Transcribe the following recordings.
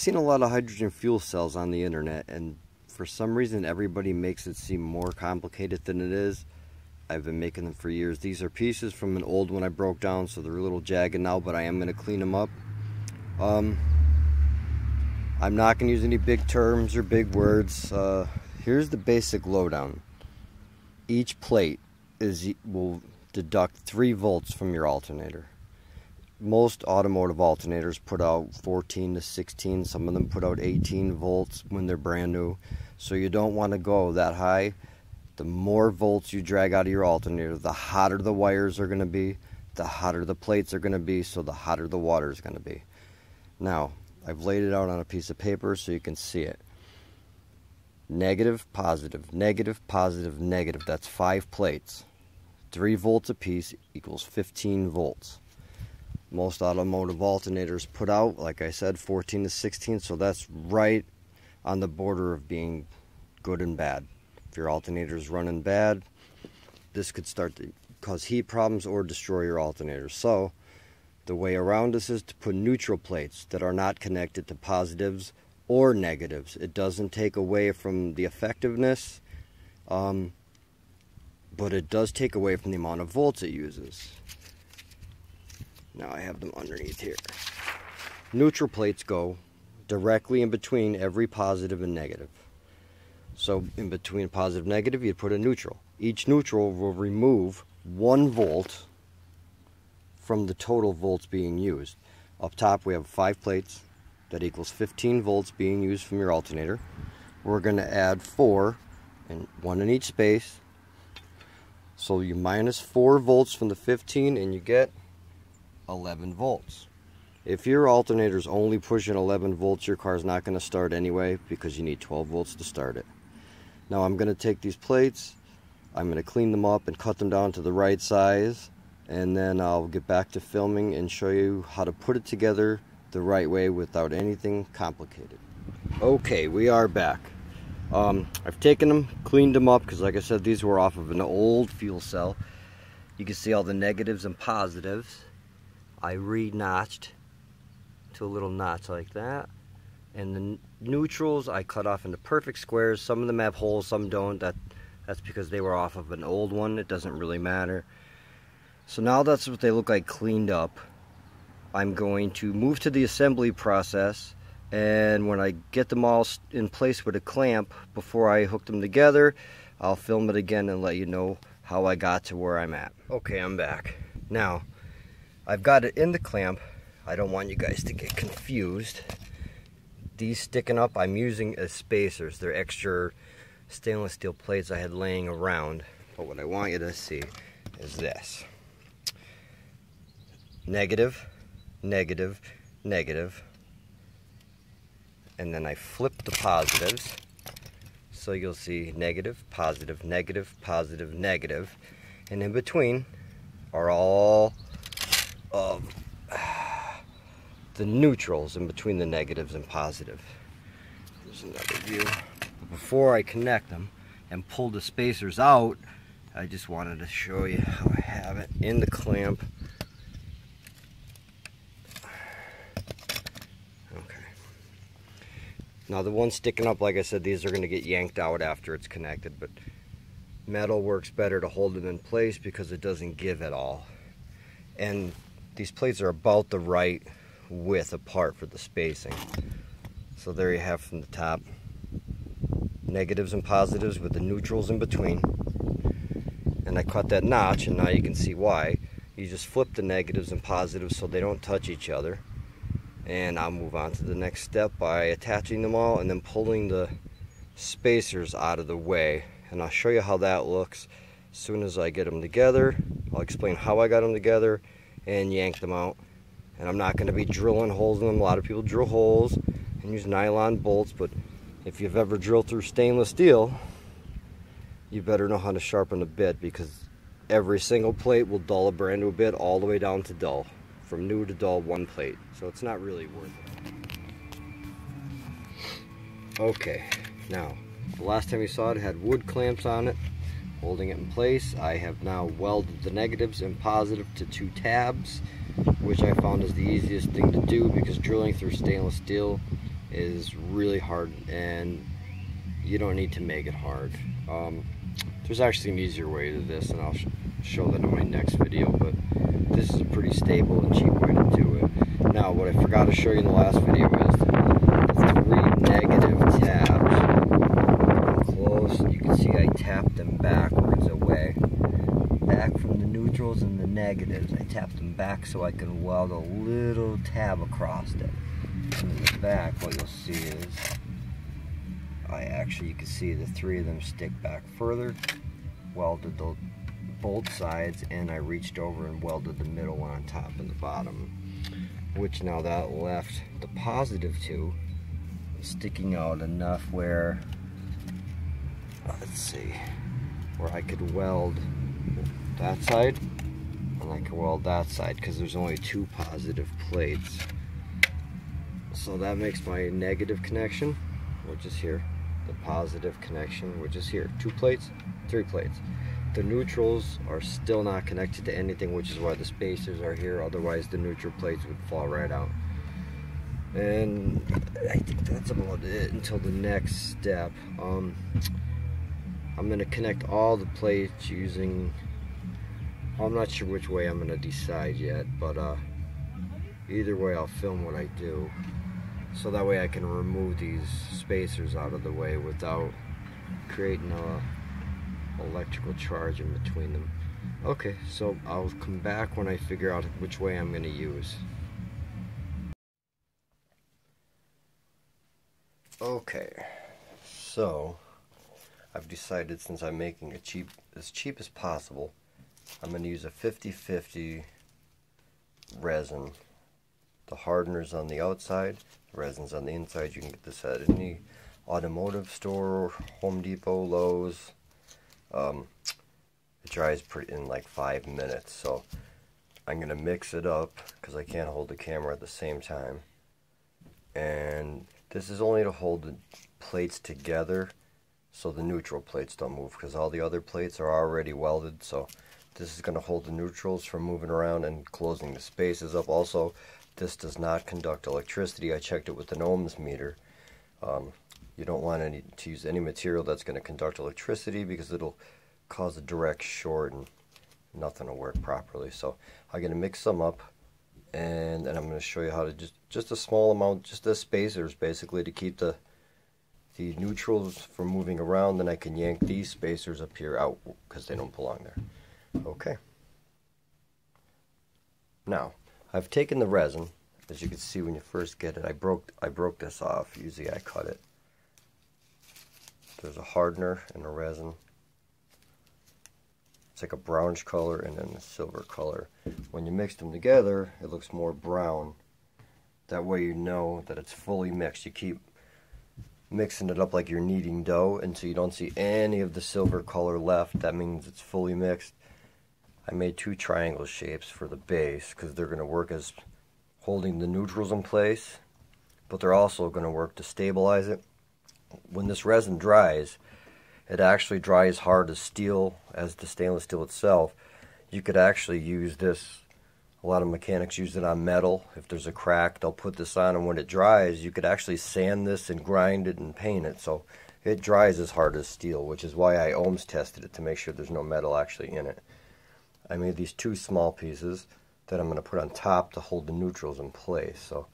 seen a lot of hydrogen fuel cells on the internet, and for some reason everybody makes it seem more complicated than it is. I've been making them for years. These are pieces from an old one I broke down, so they're a little jagged now, but I am going to clean them up. I'm not going to use any big terms or big words. Here's the basic lowdown. Each plate will deduct 3 volts from your alternator. Most automotive alternators put out 14 to 16, some of them put out 18 volts when they're brand new. So you don't want to go that high. The more volts you drag out of your alternator, the hotter the wires are going to be, the hotter the plates are going to be, so the hotter the water is going to be. Now, I've laid it out on a piece of paper so you can see it. Negative, positive, negative, positive, negative. That's 5 plates. 3 volts apiece equals 15 volts. Most automotive alternators put out, like I said, 14 to 16, so that's right on the border of being good and bad. If your alternator is running bad, this could start to cause heat problems or destroy your alternator. So the way around this is to put neutral plates that are not connected to positives or negatives. It doesn't take away from the effectiveness, but it does take away from the amount of volts it uses. Now I have them underneath here. Neutral plates go directly in between every positive and negative. So in between positive and negative, you'd put a neutral. Each neutral will remove 1 volt from the total volts being used. Up top we have 5 plates. That equals 15 volts being used from your alternator. We're going to add 4, and 1 in each space. So you minus 4 volts from the 15 and you get 11 volts. If your alternator is only pushing 11 volts, your car's not going to start anyway because you need 12 volts to start it. Now I'm going to take these plates, I'm going to clean them up and cut them down to the right size, and then I'll get back to filming and show you how to put it together the right way without anything complicated. Okay, we are back. I've taken them, cleaned them up, because like I said, these were off of an old fuel cell. You can see all the negatives and positives. I re-notched to a little notch like that. And the neutrals I cut off into perfect squares. Some of them have holes, some don't. That's because they were off of an old one. It doesn't really matter. So now that's what they look like cleaned up. I'm going to move to the assembly process, and when I get them all in place with a clamp before I hook them together, I'll film it again and let you know how I got to where I'm at. Okay, I'm back. Now, I've got it in the clamp. I don't want you guys to get confused. These sticking up, I'm using as spacers. They're extra stainless steel plates I had laying around. But what I want you to see is this. Negative, negative, negative. And then I flip the positives. So you'll see negative, positive, negative, positive, negative. And in between are all of the neutrals in between the negatives and positive. There's another view. But before I connect them and pull the spacers out, I just wanted to show you how I have it in the clamp. Okay. Now the ones sticking up, like I said, these are going to get yanked out after it's connected, but metal works better to hold them in place because it doesn't give at all. And these plates are about the right width apart for the spacing. So there you have from the top, negatives and positives with the neutrals in between. And I cut that notch, and now you can see why. You just flip the negatives and positives so they don't touch each other. And I'll move on to the next step by attaching them all and then pulling the spacers out of the way. And I'll show you how that looks as soon as I get them together. I'll explain how I got them together and yank them out. And I'm not going to be drilling holes in them. A lot of people drill holes and use nylon bolts, but if you've ever drilled through stainless steel, you better know how to sharpen a bit, because every single plate will dull a brand new bit all the way down to dull. From new to dull, 1 plate. So it's not really worth it. Okay, now, the last time you saw it had wood clamps on it, holding it in place. I have now welded the negatives and positive to 2 tabs, which I found is the easiest thing to do, because drilling through stainless steel is really hard, and you don't need to make it hard. There's actually an easier way to this, and I'll show that in my next video, but this is a pretty stable and cheap way to do it. Now, what I forgot to show you in the last video is the 3 negative tabs. Close, you can see I tapped them backwards away. Back from the neutrals and the negatives. I tapped them back so I can weld a little tab across it. And in the back, what you'll see is you can see the 3 of them stick back further, welded both sides, and I reached over and welded the middle one on top and the bottom, which now that left the positive 2 sticking out enough where, let's see, where I could weld that side and I can weld that side, because there's only 2 positive plates. So that makes my negative connection, which is here, the positive connection, which is here. 2 plates, 3 plates. The neutrals are still not connected to anything, which is why the spacers are here. Otherwise the neutral plates would fall right out. And I think that's about it until the next step. I'm going to connect all the plates using, I'm not sure which way I'm going to decide yet, but either way I'll film what I do, so that way I can remove these spacers out of the way without creating a electrical charge in between them. Okay, so I'll come back when I figure out which way I'm going to use. Okay, so I've decided, since I'm making it as cheap as possible, I'm going to use a 50/50 resin. The hardener's on the outside, the resin's on the inside. You can get this at any automotive store, Home Depot, Lowe's. It dries in like 5 minutes, so I'm going to mix it up because I can't hold the camera at the same time. And this is only to hold the plates together so the neutral plates don't move, because all the other plates are already welded. So this is going to hold the neutrals from moving around and closing the spaces up. Also, this does not conduct electricity. I checked it with an ohms meter. You don't want to use any material that's going to conduct electricity, because it'll cause a direct short and nothing will work properly. So I'm going to mix them up, and then I'm going to show you how to just a small amount, just the spacers basically, to keep the neutrals from moving around. Then I can yank these spacers up here out because they don't belong there. Okay. Now, I've taken the resin, as you can see when you first get it. I broke this off. Usually I cut it. There's a hardener and a resin. It's like a brownish color and then a silver color. When you mix them together, it looks more brown. That way you know that it's fully mixed. You keep mixing it up like you're kneading dough until you don't see any of the silver color left. That means it's fully mixed. I made 2 triangle shapes for the base because they're going to work as holding the neutrals in place, but they're also going to work to stabilize it. When this resin dries, it actually dries hard as steel, as the stainless steel itself. You could actually use this, a lot of mechanics use it on metal. If there's a crack, they'll put this on, and when it dries, you could actually sand this and grind it and paint it. So it dries as hard as steel, which is why I ohms tested it to make sure there's no metal actually in it. I made these 2 small pieces that I'm going to put on top to hold the neutrals in place. So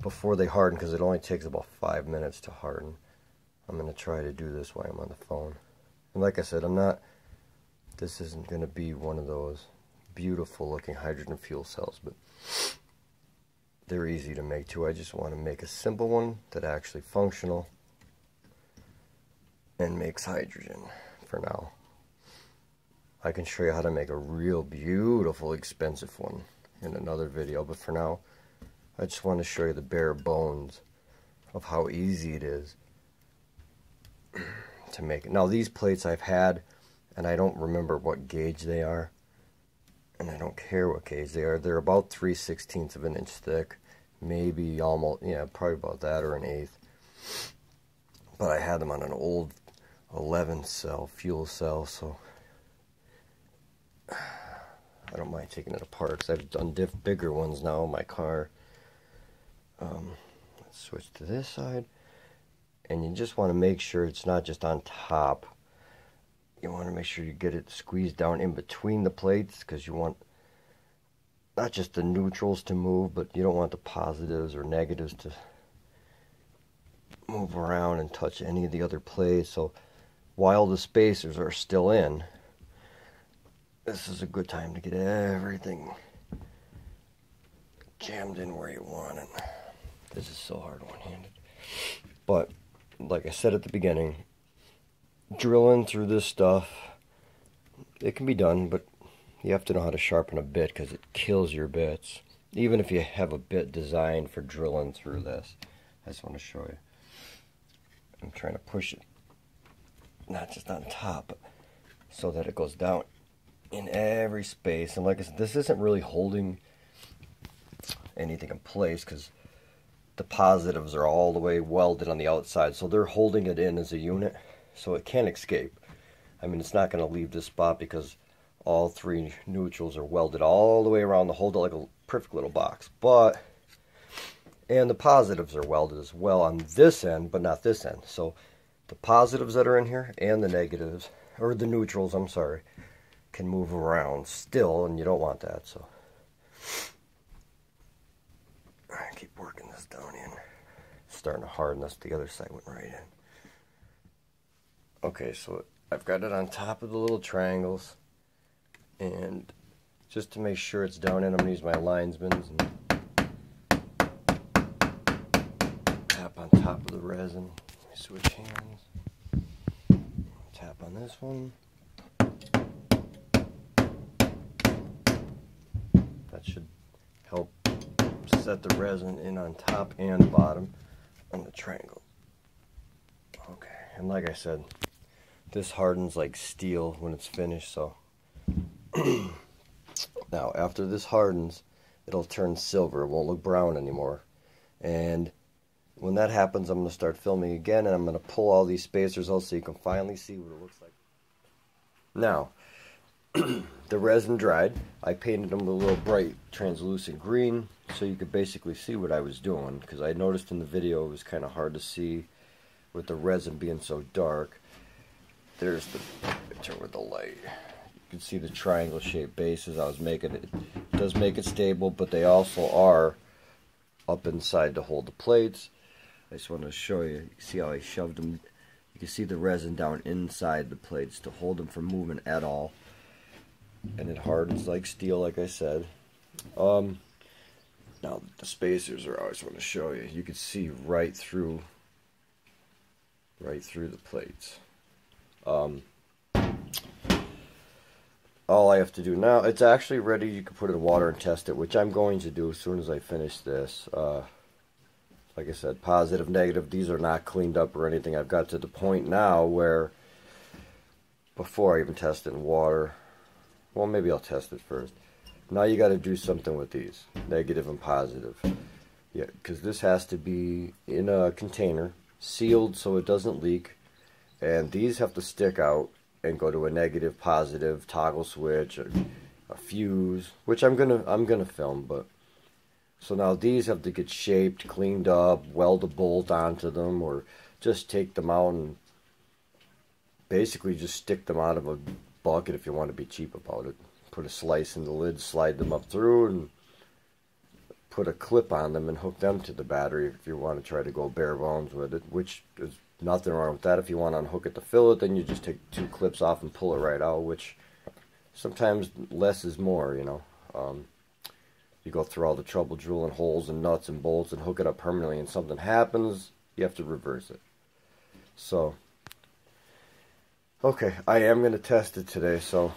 before they harden, because it only takes about 5 minutes to harden, I'm going to try to do this while I'm on the phone. And like I said, this isn't going to be one of those beautiful looking hydrogen fuel cells, but they're easy to make too. I just want to make a simple one that actually functional and makes hydrogen for now. I can show you how to make a real beautiful expensive one in another video, but for now I just want to show you the bare bones of how easy it is to make it. Now these plates I've had, and I don't remember what gauge they are, and I don't care what gauge they are. They're about 3/16 of an inch thick, maybe almost, yeah, probably about that, or an eighth. But I had them on an old 11 cell fuel cell, so I don't mind taking it apart, because I've done bigger ones now in my car. Switch to this side, and you just want to make sure it's not just on top. You want to make sure you get it squeezed down in between the plates, because you want not just the neutrals to move, but you don't want the positives or negatives to move around and touch any of the other plates. So while the spacers are still in, this is a good time to get everything jammed in where you want it. This is so hard one-handed. But like I said at the beginning, drilling through this stuff, it can be done, but you have to know how to sharpen a bit, because it kills your bits. Even if you have a bit designed for drilling through this. I just want to show you. I'm trying to push it, not just on top, but so that it goes down in every space. And like I said, this isn't really holding anything in place, because the positives are all the way welded on the outside, so they're holding it in as a unit, so it can't escape. I mean, it's not going to leave this spot, because all three neutrals are welded all the way around to hold it like a perfect little box. And the positives are welded as well on this end, but not this end. So the positives that are in here and the negatives, or the neutrals, I'm sorry, can move around still, and you don't want that. So I keep working this down in. It's starting to harden. That's the other side went right in. Okay, so I've got it on top of the little triangles, and just to make sure it's down in, I'm going to use my linesmans and tap on top of the resin. Switch hands. Tap on this one. That should help set the resin in on top and bottom on the triangle. Okay, and like I said, this hardens like steel when it's finished, so now after this hardens, it'll turn silver. It won't look brown anymore. And when that happens, I'm going to start filming again, and I'm going to pull all these spacers out so you can finally see what it looks like. Now, the resin dried. I painted them with a little bright translucent green so you could basically see what I was doing, because I noticed in the video it was kind of hard to see with the resin being so dark. There's the picture with the light. You can see the triangle shaped bases I was making. It does make it stable, but they also are up inside to hold the plates. I just want to show you. You see how I shoved them. You can see the resin down inside the plates to hold them from moving at all. And it hardens like steel, like I said. Now the spacers are, I always want to show you. You can see right through the plates. All I have to do now, it's actually ready. You can put it in water and test it, which I'm going to do as soon as I finish this. Like I said, positive, negative, these are not cleaned up or anything. I've got to the point now where, before I even test it in water, well, maybe I'll test it first. Now you got to do something with these, negative and positive. Yeah, because this has to be in a container, sealed so it doesn't leak, and these have to stick out and go to a negative, positive toggle switch, or a fuse, which I'm gonna film. But so now these have to get shaped, cleaned up, weld a bolt onto them, or just take them out and basically just stick them out of a bucket if you want to be cheap about it. Put a slice in the lid, slide them up through, and put a clip on them and hook them to the battery if you want to try to go bare bones with it, which is nothing wrong with that. If you want to unhook it to fill it, then you just take 2 clips off and pull it right out, which sometimes less is more, you know. You go through all the trouble drilling holes and nuts and bolts and hook it up permanently, and something happens, you have to reverse it. So, okay, I am going to test it today, so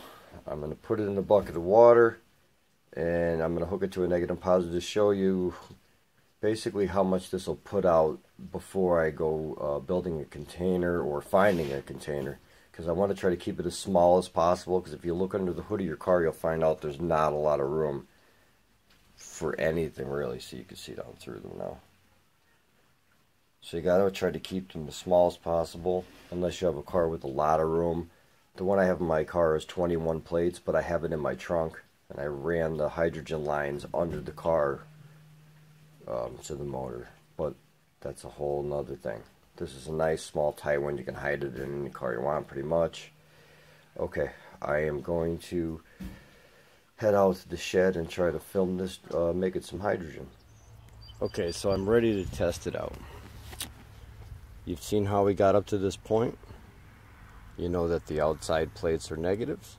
I'm going to put it in a bucket of water, and I'm going to hook it to a negative and positive to show you basically how much this will put out before I go building a container or finding a container, because I want to try to keep it as small as possible, because if you look under the hood of your car, you'll find out there's not a lot of room for anything really, so you can see down through them now. So you got to try to keep them as small as possible, unless you have a car with a lot of room. The one I have in my car is 21 plates, but I have it in my trunk, and I ran the hydrogen lines under the car to the motor. But that's a whole nother thing. This is a nice small tight one. You can hide it in any car you want pretty much. Okay, I am going to head out to the shed and try to film this, make it some hydrogen. Okay, so I'm ready to test it out. You've seen how we got up to this point. You know that the outside plates are negatives,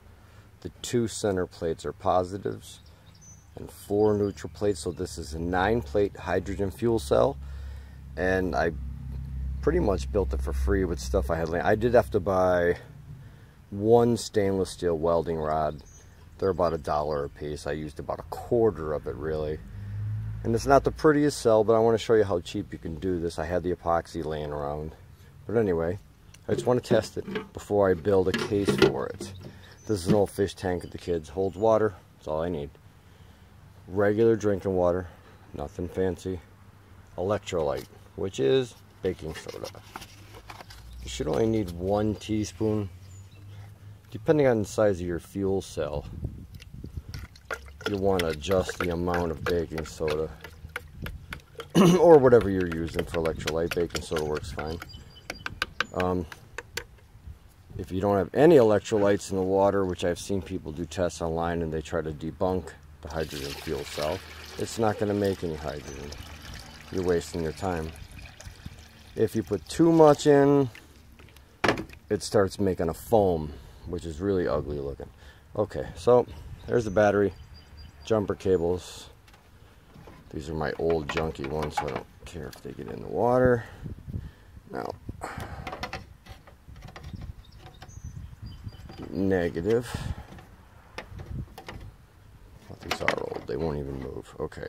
the 2 center plates are positives, and 4 neutral plates. So this is a 9-plate hydrogen fuel cell, and I pretty much built it for free with stuff I had laying. I did have to buy 1 stainless steel welding rod. They're about $1 a piece. I used about 1/4 of it really. And it's not the prettiest cell, but I want to show you how cheap you can do this. I had the epoxy laying around. But anyway, I just want to test it before I build a case for it. This is an old fish tank that the kids holds water. That's all I need. Regular drinking water, nothing fancy. Electrolyte, which is baking soda. You should only need 1 teaspoon. Depending on the size of your fuel cell, you'll want to adjust the amount of baking soda or whatever you're using for electrolyte. Baking soda works fine. If you don't have any electrolytes in the water, which I've seen people do tests online and they try to debunk the hydrogen fuel cell, it's not going to make any hydrogen. You're wasting your time. If you put too much in, it starts making a foam, which is really ugly looking. Okay, so there's the battery, jumper cables. These are my old junky ones, so I don't care if they get in the water. Now, negative. Well, these are old, they won't even move. Okay,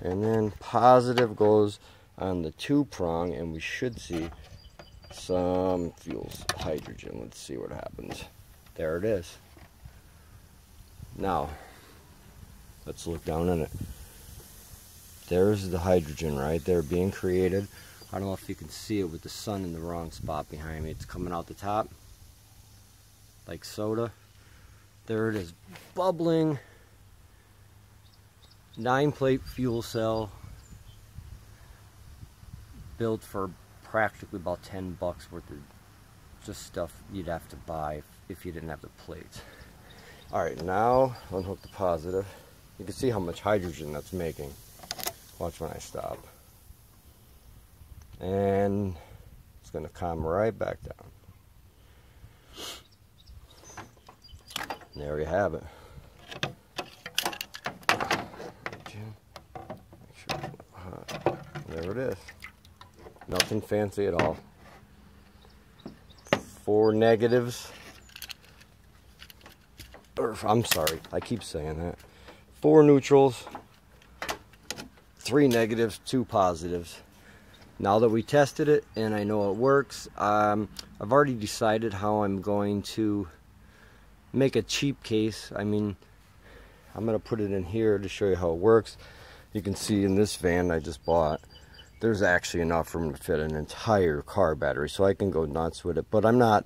and then positive goes on the 2-prong, and we should see some fuels, hydrogen. Let's see what happens. There it is. Now, let's look down on it. There's the hydrogen right there being created. I don't know if you can see it with the sun in the wrong spot behind me. It's coming out the top like soda. There it is, bubbling. 9-plate fuel cell, built for practically about $10 worth of just stuff you'd have to buy if you didn't have the plates. Alright, now unhook the positive. You can see how much hydrogen that's making. Watch when I stop. And it's going to calm right back down. And there you have it. There it is. Nothing fancy at all. 4 negatives. Or, I'm sorry, I keep saying that. 4 neutrals, 3 negatives, 2 positives. Now that we tested it and I know it works, I've already decided how I'm going to make a cheap case. I mean, I'm going to put it in here to show you how it works. You can see in this van I just bought, there's actually enough room to fit an entire car battery, so I can go nuts with it. But I'm not.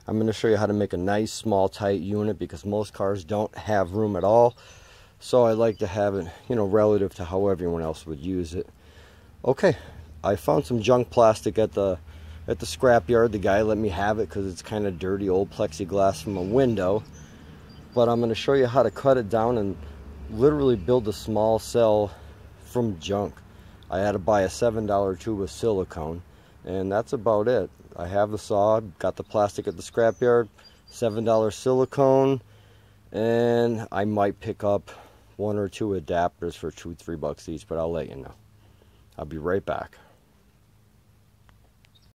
I'm going to show you how to make a nice, small, tight unit, because most cars don't have room at all. So I like to have it, you know, relative to how everyone else would use it. Okay, I found some junk plastic at the scrapyard. The guy let me have it because it's kind of dirty, old plexiglass from a window. But I'm going to show you how to cut it down and literally build a small cell from junk. I had to buy a $7 tube of silicone, and that's about it. I have the saw, got the plastic at the scrapyard, $7 silicone, and I might pick up 1 or 2 adapters for $2-3 each, but I'll let you know. I'll be right back.